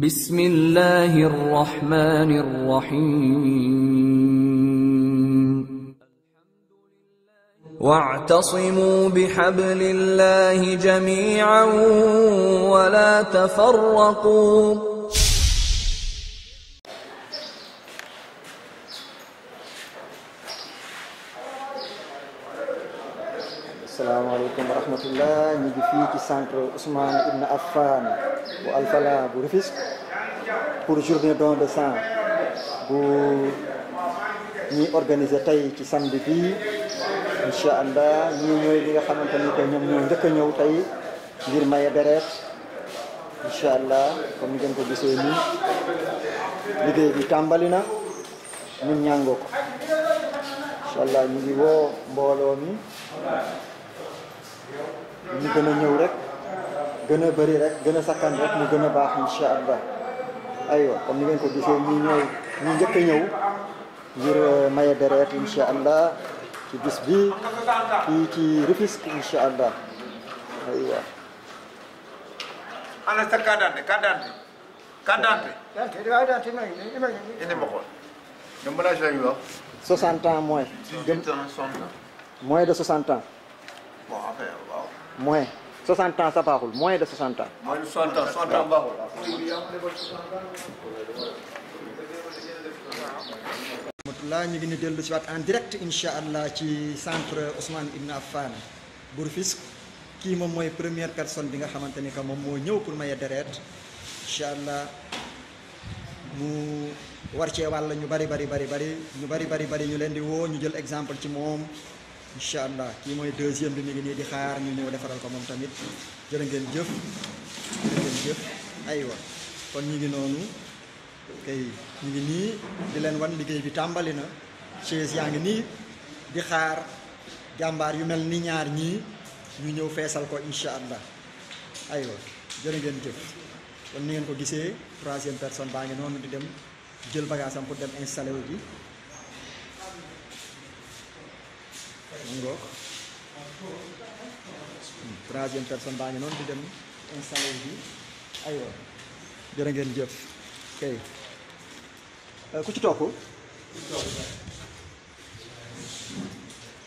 بسم الله الرحمن الرحيم واعتصموا بحبل الله جميعا ولا تفرقوا السلام عليكم ورحمة الله. نيجي في centre Ousmane Ibn Affan bu Alfala bu Rufisque pour journée don de sang bu ñi organiser tey ci samedi bi incha allah ñii ñooy li nga xamante ni que ñoom ñoo njëkk a ñëw tey ngir maye deret incha allah comme ni ngeen ko gisee nii liggéey bi tàmbali na ñun ñàngoo ko incha allah ñu ngi woo mbooloo mi ñu gën a ñëw rek gën a bëri rek gën a sakkan rek mu gën a baax incha allah aywa comme ni ngeen ko gisee ñi ñooy ñi njëkk a ñëw ngir maye deret incha allah ci bis bi fii ci Rufisque incha allah aywa. ana sa carte d'identité indi ma xool ñoom mën naa ñu wax 60 ans moins. 18 ans 60 ans moins de 60 ans. bon affaire waaw moins 60 ans ça baaxul moins de 60 ans. mooy 60 ans 60 ans baaxul là ñu ngi ni dellu si waat en direct incha allah ci centre Ousmane Ibn Affan bu Rufisque kii moom mooy première personne bi nga xamante ni que moom moo ñëw pour maye deret incha allah mu war cee wàll ñu bari ñu leen di woo ñu jël exemple ci moom incha allah kii mooy deuxième bi mi ngi nii di xaar ñu ñëw defaral ko moom tamit jërë ngeen jëf aywa kon ñu ngi noonu kay ñu ngi nii di leen wan liggéey bi tàmbali na chaise yaa ngi nii di xaar jàmbaar yu mel ni ñaar ñii ñu ñëw feesal ko incha allah aywa jërë ngeen jëf kon ni ngeen ko gisee troisième personne baa ngi noonu di dem jël bagage am pour dem installé wu ji ngoog troisième personne baa ngi noonu di dem installé wu ji aywa jërë ngeen jëf kay ku ci topp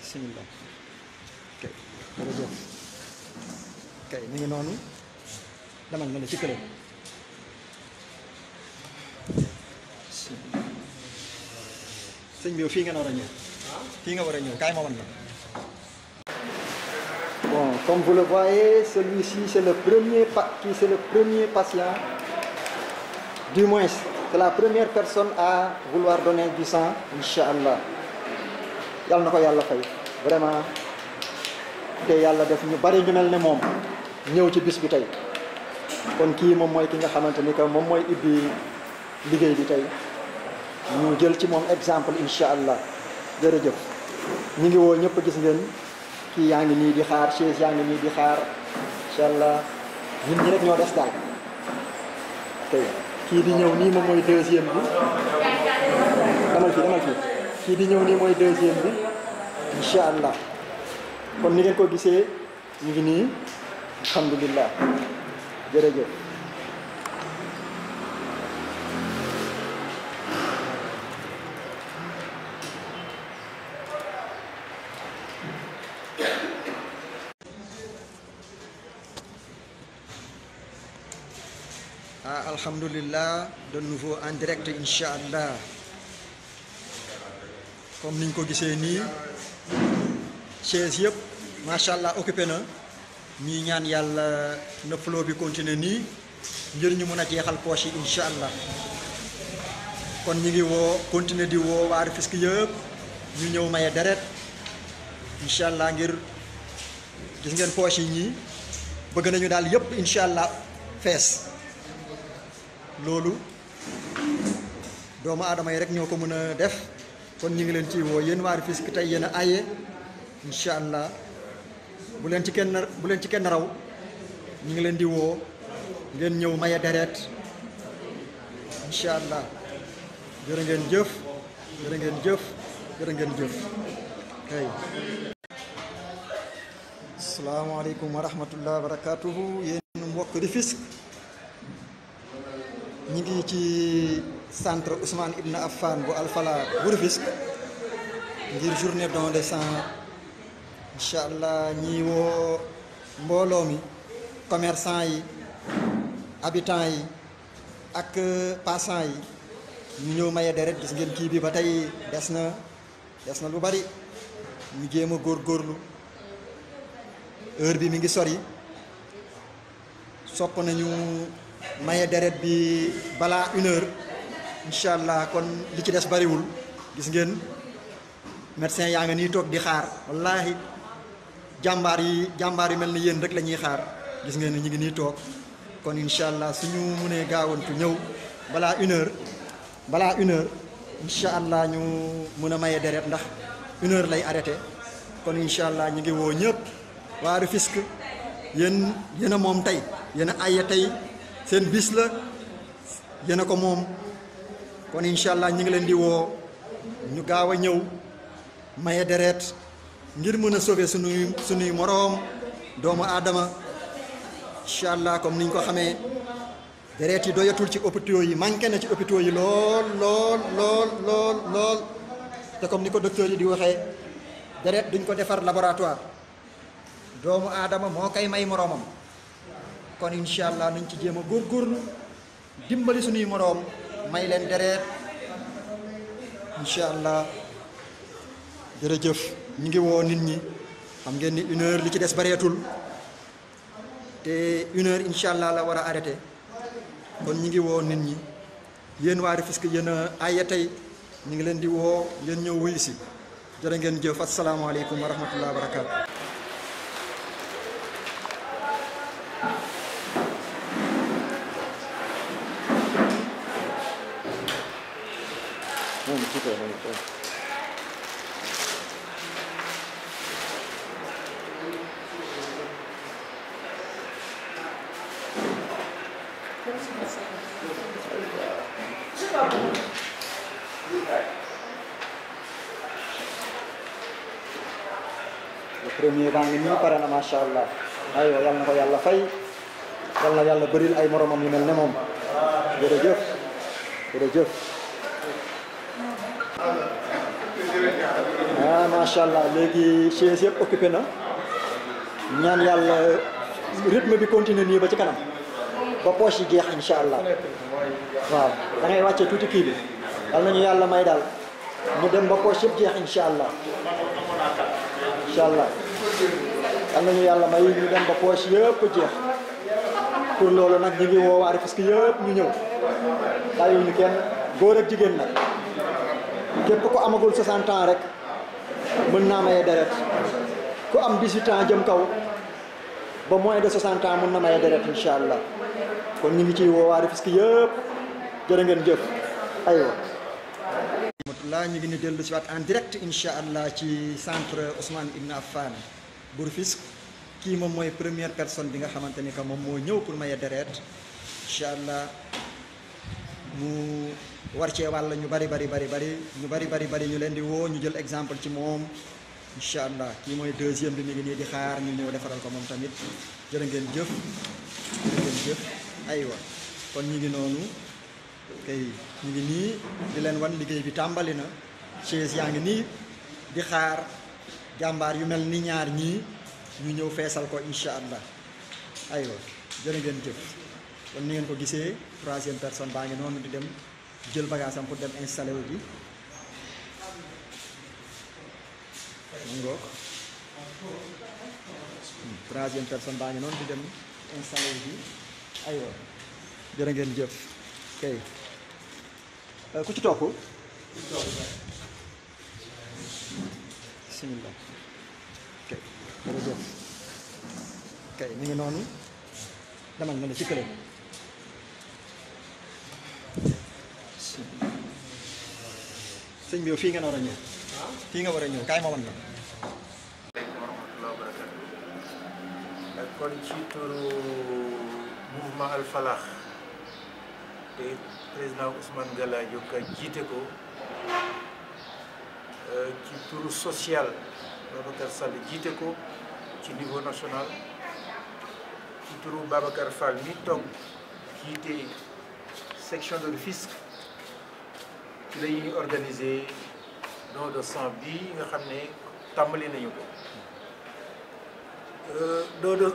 bismillah kay jërëjëf kay mi ngi noonu demal na la ci kële sëñ bi fii nga war a ñëw fii nga war a ñëw kaay ma wan la. Bon, comme vous le voyez, celui-ci c'est le premier patient, du moins c'est la première personne à vouloir donner du sang inch'Allah. yàlla na ko yàlla fay vraiment te yàlla def ñu bari ñu mel ne moom ñëw ci bis bi tey kon kii moom mooy ki nga xamante ni que moom mooy ibbi liggéey bi tey ñu jël ci moom exemple inch'Allah. jërëjëf ñu ngi woo ñëpp gis ngeen kii yaa ngi nii di xaar chaise yaa ngi nii di xaar incha allah ñun ñi rek ñoo des daal tey kii di ñëw nii moom mooy deuxième bi demal fii kii di ñëw nii mooy deuxième bi incha allah kon ni ngeen ko gisee ñu ngi nii alhamdulillah jërëjëf. Alhamdulillah de nouveau en direct incha allah comme niñ ko gisee nii chaise yëpp macha allah occupé na ñuy ñaan yàlla na flow bi continuer nii ngir ñu mën a jeexal poche yi incha allah kon ñu ngi woo continuer di woo waa Rufisque yëpp ñu ñëw maye deret incha allah ngir gis ngeen poche yi ñii bëgg nañu daal yëpp incha allah fees. loolu doomu aadama yi rek ñoo ko mën a def kon ñu ngi leen ci woo yéen waa Rufisque tey yéen a aye incha allah bu leen ci kenn raw ñu ngi leen di woo ngeen ñëw maye deret incha allah jërë ngeen jëf hey. Asalaamaaleykum wa rahmatullah wa barakatuhu yéen mbokk Rufisque ñi ngi ci centre Ousmane Ibn Affan bu Alfala bu Rufisque ngir journée don de sang incha allah ñi woo mbooloo mi commerçant yi habitants yi ak passants yi ñu ñëw maye deret. gis ngeen kii bi ba tey des na lu bari ñu jéem a góorgóorlu heure bi mi ngi sori sopp nañu maye deret bi balaa 1 heure incha allah kon li ci des bariwul. gis ngeen médecin yaa nga nii toog di xaar wallaahi jàmbaar yu mel ni yéen rek la ñuy xaar. gis ngeen ni ñu ngi nii toog kon incha allah suñu mënee gaawantu ñëw balaa 1 heure incha allah ñu mën a maye deret ndax 1 heure lay arrêté. kon incha allah ñu ngi woo ñëpp waa Rufisque yéen a moom tey yéen a aye tey seen bis la yéen a ko moom. kon incha allah ñu ngi leen di woo ñu gaaw a ñëw maye deret ngir mën a sauver sunuy moroom doomu aadama. incha allah comme niñ ko xamee deret yi doyatul ci hôpitaux yi manqué na ci hôpitaux yi lool te comme ni ko docteur yi di waxee deret duñ ko defar laboratoire doomu aadama moo koy may moroomam. kon incha allah nañ ci jéem a góorgóorlu dimbali suñuy moroom may leen deret incha allah. jërëjëf ñu ngi woo nit ñi xam ngeen ni 1 heure li ci des bareetul te 1 heure incha allah la war a arrêté. kon ñu ngi woo nit ñi yéen waa Rufisque yéen a aye tey ñu ngi leen di woo ngeen ñëw wuyu si. jërë ngeen jëf asalaamaaleykum wa rahmatulah wa barakaatu. premier baa ngi nii pare na macha allah aywa yal na ko yàlla fay yal na yàlla bëril ay moromam yu mel ne moom. jërëjëf jërëjëf. macha allah léegi chaise yëpp occupé na ñaan yàlla rythme bi continuer nii ba ci kanam ba poche yi jeex incha allah. waaw da ngay wàccee tuuti kii bi yal nañu yàlla may daal mu dem ba poche yëpp jeex incha allah. incha allah yal nañu yàlla may ñu dem ba poche yëpp jeex. pour loolu nag ñu ngi woo waa Rufisque yëpp ñu ñëw bàyyiwuñu kenn góor ak jigéen nag képp ku amagul 60 ans rek mën naa maye deret ku am 18 ans jëm kaw ba moins de 60 ans mën na maye deret incha allah. kon ñu ngi ciy woo waa Rufisque yëpp jërë ngeen jëf aywa. rahmatullah ñu ngi ni dellu si waat en direct incha allah ci centre Ousmane Ibn Affan bu Rufisque. kii moom mooy première personne bi nga xamante ni que moom moo ñëw pour maye deret incha allah mu war cee wàll ñu bari ñu leen di woo ñu jël exemple ci moom incha allah kii mooy deuxième bi mi ngi nii di xaar ñu ñëw defaral ko moom tamit jërë ngeen jëf aywa kon ñu ngi noonu kay ñu ngi nii di leen wan liggéey bi tàmbali na chaise yaa ngi nii di xaar jàmbaar yu mel ni ñaar ñii ñu ñëw feesal ko incha allah aywa jërë ngeen jëf kon ni ngeen ko gisee troisième personne baa ngi noonu di dem jël bagage am pour dem installé wu ji mu ngoog troisième personne baa ngi noonu di dem installé wu ji aywa jërë ngeen jëf kay ku ci topp bismillah kay jërëjëf kay ñu ngi noonu demal na la ci kële sëñ bi fii nga war a ñëw fii nga war a ñëw kaay ma wan la. Aleykum wa rahmatulah wa barakatu. kon ci turu mouvement Al Falah te président Ousmane Galadio Ka jiite ko ci turu social Babacar Sall jiite ko ci niveau national ci turu Babacar Fall mi toog jiite section de Rufisque ci la ñuy organiser don de sang bi nga xam ne tàmbali nañu ko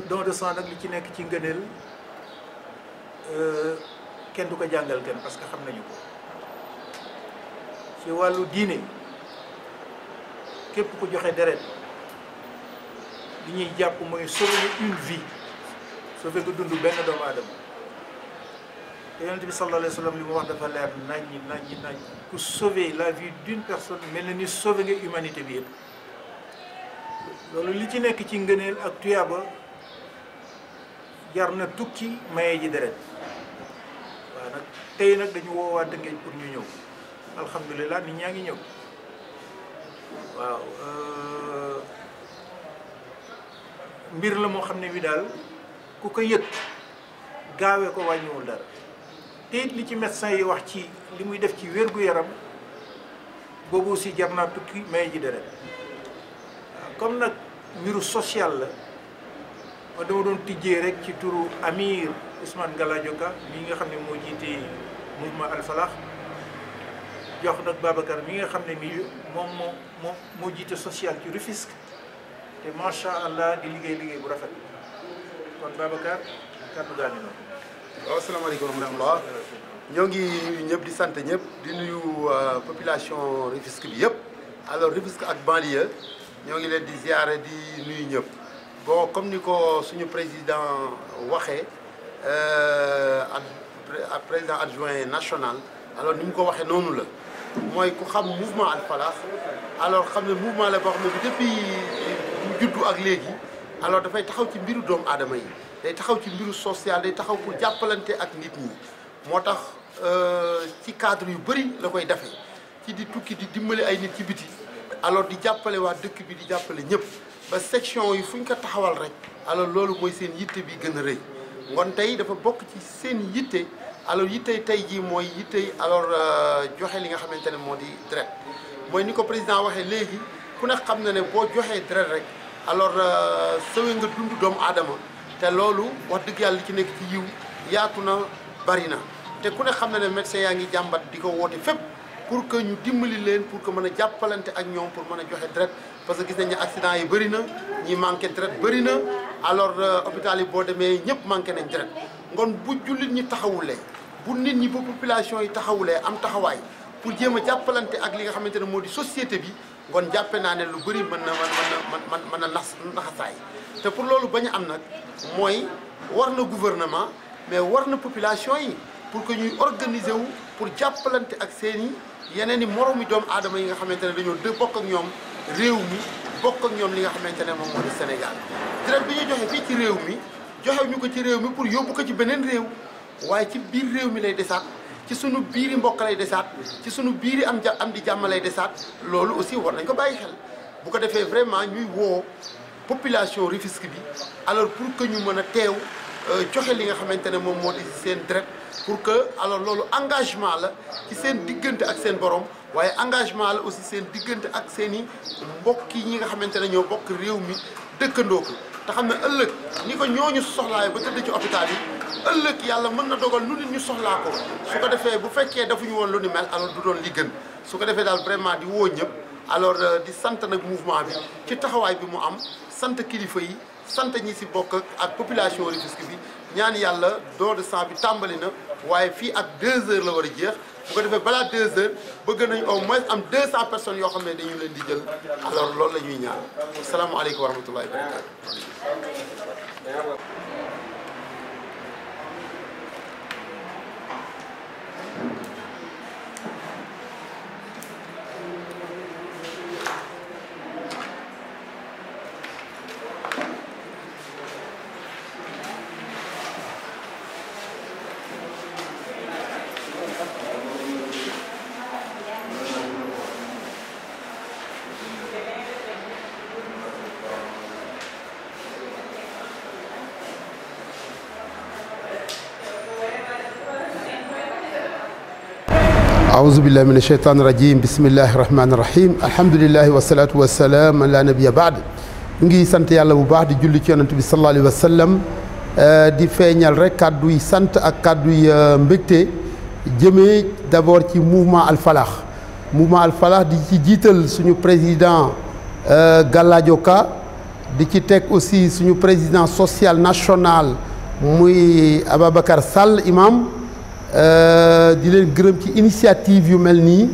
don de sang nag li ci nekk ci ngëneel kenn du ko jàngal kenn parce que xam nañu ko ci wàllu diine képp ku joxe deret li ñuy jàpp mooy sauver une vie sauver nga dund benn doomu aadama te yonent bi sallallahu alayhi wa sallam li mu wax dafa leer nañ ku sauver la vie d'une personne mel na ni sauver nga humanité bi yëpp loolu li ci nekk ci ngëneel ak tuyaaba jar na tukki maye ji deret waaw nag tey nag dañu woowaa Tëngéej pour ñu ñëw alhamdulilah nit ñaa ngi ñëw waaw mbir la moo xam ne bi daal ku ko yëg gaawee ko wàññiwul dara te it li ci médecin yi wax ci li muy def ci wér-gu-yaram boobu aussi jar naa tukki may ji deret waaw comme nag mbiru social la ma dama doon tijjee rek ci turu Amir Ousmane Galadio Ka mi nga xam ne moo jiite mouvement Al Falah jox nag Babacar mi nga xam ne mi moo jiite social ci Rufisque te macha allah di liggéey bu rafet kon Babacar kàddu gaa ngi noonu. waaw asalaamaaleykum wa rahmatulah ñoo ngi nuyu ñëpp di sant ñëpp di nuyu population Rufisque bi yëpp alors Rufisque ak banlieue ñoo ngi leen di ziare di nuyu ñëpp bon comme ni ko suñu président waxee ak président adjoint national alors ni mu ko waxee noonu la mooy ku xam mouvement Al Falah alors xam ne mouvement la boo xam ne bi depuis mu juddu ak léegi alors dafay taxaw ci mbiru doomu aadama yi day taxaw ci mbiru social day taxaw pour jàppalante ak nit ñi moo tax ci cadre yu bëri la koy defee ci di tukki di dimbali ay nit ci biti alors di jàppale waa dëkk bi di jàppale ñëpp ba section yi fu ñu ko taxawal rek alors loolu mooy seen yitte bi gën a rëy ngoon tey dafa bokk ci seen yitte alors yitte tey jii mooy yitte alors joxe li nga xamante ne moo di deret mooy ni ko président waxee léegi ku ne xam na ne boo joxee deret rek alors sëwe nga dund doomu aadama te loolu wax dëgg yàlla li ci nekk ci yiw yaatu na bari na te ku ne xam na ne médecin yaa ngi jàmbat di ko woote fépp pour que ñu dimbali leen pour que mën a jàppalante ak ñoom pour mën a joxe deret parce que gis nañ ne accident yi bëri na ñi manqué deret bëri na alors hôpital yi boo demee ñëpp manqué nañ deret ngoon bu jullit ñi taxawulee bu nit ñi ba population yi taxawulee am taxawaay pour jéem a jàppalante ak li nga xamante ne moo di société bi ngoon jàppe naa ne lu bëri mën na naxasaay te pour loolu bañ a am nag mooy war na gouvernement mais war na population yi pour que ñuy organiser wu pour jàppalante ak seen i yeneen i moroomi doomu aadama yi nga xamante ne dañoo bokk ak ñoom réew mi bokk ak ñoom li nga xamante ne moom moo di Sénégal deret bi ñu joxe fii ci réew mi joxe ñu ko ci réew mi pour yóbbu ko ci beneen réew waaye ci biir réew mi lay desaat ci sunu biiri mbokk lay desaat ci sunu biiri am di jàmm lay desaat loolu aussi war nañ ko bàyyi xel bu ko defee vraiment ñuy woo population Rufisque bi alors pour que ñu mën a teew joxe li nga xamante ne moom moo di seen deret pour que alors loolu engagement la ci seen diggante ak seen borom waaye engagement la aussi seen diggante ak seen i mbokk yi ñi nga xamante ne ñoo bokk réew mi dëkkandoo ko te xam ne ëllëg ni ko ñooñu soxlaay ba tëdd ci hôpital yi ëllëg yàlla mën na dogal nu nit ñu soxlaa ko su ko defee bu fekkee defuñu woon lu ni mel alors du doon li gën su ko defee daal vraiment di woo ñëpp alors di sant nag mouvement bi ci taxawaay bi mu am sant kilifa yi sant ñi si bokk ak population Rufisque bi ñaan yàlla don de sang bi tàmbali na waaye fii ak 2 heures la war a jeex bu ko defee balaa 2 heures bëgg nañu au moins am 200 personnes yoo xam ne dañu leen di jël alors loolu la ñuy ñaan asalaamaaleykum wa rahmatullahi wa barakatu. أعوذ بالله من الشيطان الرجيم بسم الله الرحمن الرحيم الحمد لله والصلاة والسلام على نبي بعد ngi sant yàlla bu baax di julli ci yonent bi sallallahu alayhi wa sallam di feeñal rek kàddu yi sant ak kàddu yi mbégte jëmee d'abord ci mouvement Al Falah di ci jiital suñu président Galadio Ka di ci teg aussi suñu président social national muy Ababacar Sall imam di leen gërëm ci initiative yu mel nii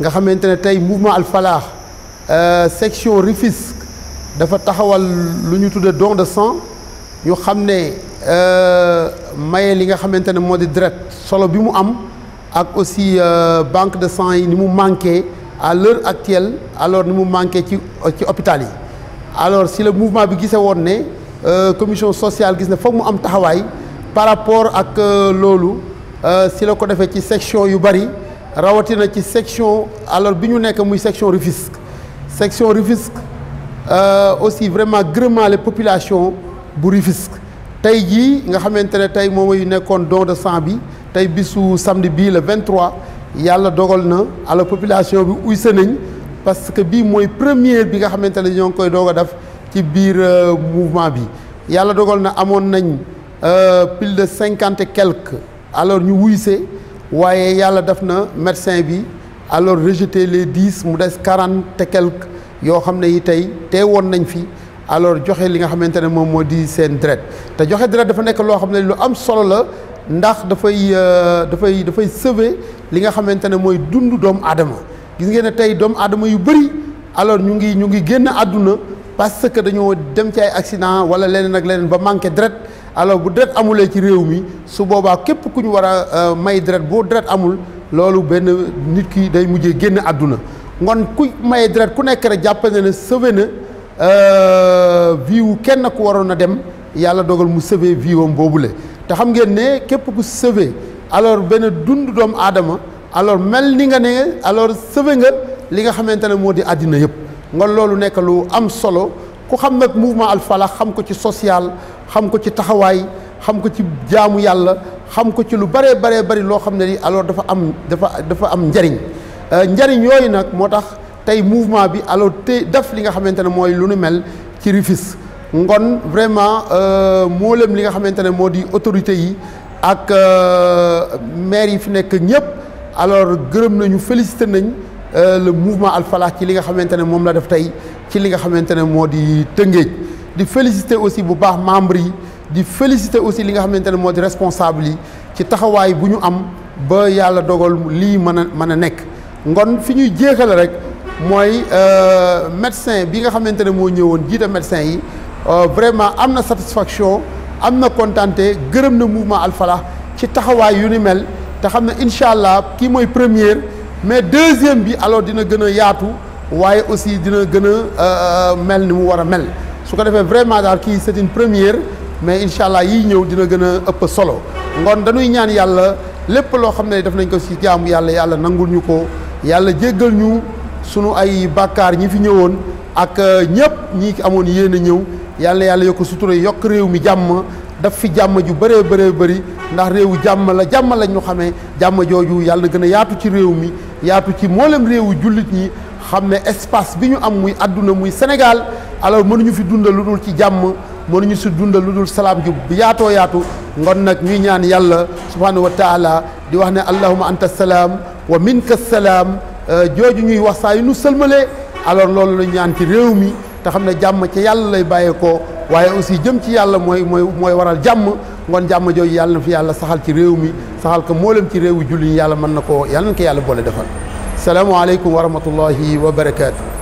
nga xamante ne tey mouvement Al Falah section Rufisque dafa taxawal lu ñu tudde don de sang ñu xam ne maye li nga xamante ne moo di deret solo bi mu am ak aussi banque de sang yi ni mu manqué à l'heure actuelle alors ni mu manqué ci hôpital yi alors si le mouvement bi gisee woon ne commission sociale gis ne foog mu am taxawaay par rapport ak loolu si la ko defee ci section yu bari rawatina ci section alors bi ñu nekk muy section Rufisque aussi vraiment gërëmaale population bu Rufisque tey jii nga xamante ne tey moom yu nekkoon don de sang bi tey bisu samedi bii le 23 yàlla dogal na alors population bi uy sa nañ parce que bii mooy première bi nga xamante ne ñoo ngi koy doog a def ci biir mouvement bi yàlla dogal na amoon nañ plus de 50 et quelques alors ñu wuysee waaye yàlla def na médecin bi alors rejeté les 10 mu des 40 et quelques yoo xam ne yi tey teewoon nañ fi alors joxe li nga xamante ne moom moo di seen deret te joxe deret dafa nekk loo xam ne lu am solo la ndax dafay sauver li nga xamante ne mooy dundu doomu aadama gis ngeen ne tey doomu aadama yu bëri alors ñu ngi génn àdduna parce que dañoo dem ci ay accident wala leneen ak leneen ba manqué deret alors bu deret amulee ci réew mi su boobaa képp ku ñu war a may deret boo deret amul loolu benn nit ki day mujjee génn àdduna ngon ku maye deret ku nekk rek jàpp na ne sauvé na vie wu kenn ku waroon a dem yàlla dogal mu sauvé vie wam boobule te xam ngeen ne képp ku sauvé alors benn dund doomu aadama alors mel ni nga ne alors sauvé nga li nga xamante ne moo di àddina yëpp ngon loolu nekk lu am solo ku xam nag mouvement Al Falah xam ko ci social xam ko ci taxawaay xam ko ci jaamu yàlla xam ko ci lu bëree bëri loo xam ne ni alors dafa am njariñ njariñ yooyu nag moo tax tey mouvement bi alors te def li nga xamante ne mooy lu nu mel ci Rufisque ngon vraiment mboolem li nga xamante ne moo di autorité yi ak maire yi fi nekk ñëpp alors gërëm nañu félicité nañ le mouvement Al Falah ci li nga xamante ne moom la def tey ci li nga xamante ne moo di Tëngéej di félicité aussi bu baax membres yi di félicité aussi li nga xamante ne moo di responsable yi ci taxawaay bu ñu am ba yàlla dogal lii mën a nekk ngon fi ñuy jeexale rek mooy médecin bi nga xamante ne moo ñëwoon jiite médecin yi vraiment am na satisfaction am na contenté gërëm na mouvement Al Falah ci taxawaay yu ni mel te xam ne incha allah kii mooy première mais deuxième bi alors dina gën a yaatu waaye aussi dina gën a mel ni mu war a mel su ko defee vraiment daal kii c'est une première mais incha allah yiy ñëw dina gën a ëpp solo ngon dañuy ñaan yàlla lépp loo xam ne def nañ ko ci jaamu yàlla nangul ñu ko yàlla jéggal ñu sunu ay bàkkaar ñi fi ñëwoon ak ñëpp ñi amoon yéen a ñëw yàlla yokk sutura yokk réew mi jàmm daf fi jàmm ju bëree bëri ndax réewu jàmm la ñu xamee jàmm jooju yàlla na gën a yaatu ci réew mi yaatu ci mboolem réewu jullit ñi xam ne espace bi ñu am muy àdduna muy Sénégal alors mënuñu fi dundal lu dul ci jàmm mënuñu si dundal lu dul salaam ju yaatoo yaatu ngon nag ñuy ñaan yàlla subhanahu wa taala di wax ne allahumma anta salaam wa minka salaam jooju ñuy wax saa yu nu sëlmalee alors loolu la ñaan ci réew mi te xam ne jàmm ci yàlla lay bàyyeekoo waaye aussi jëm ci yàlla mooy waral jàmm ngon jàmm jooju yàlla na fi yàlla saxal ci réew mi saxal ko mboolem ci réewu julli yàlla mën na ko yàlla na ko yàlla boole defal salaamaaleykum wa rahmatullahi wa barakaatu.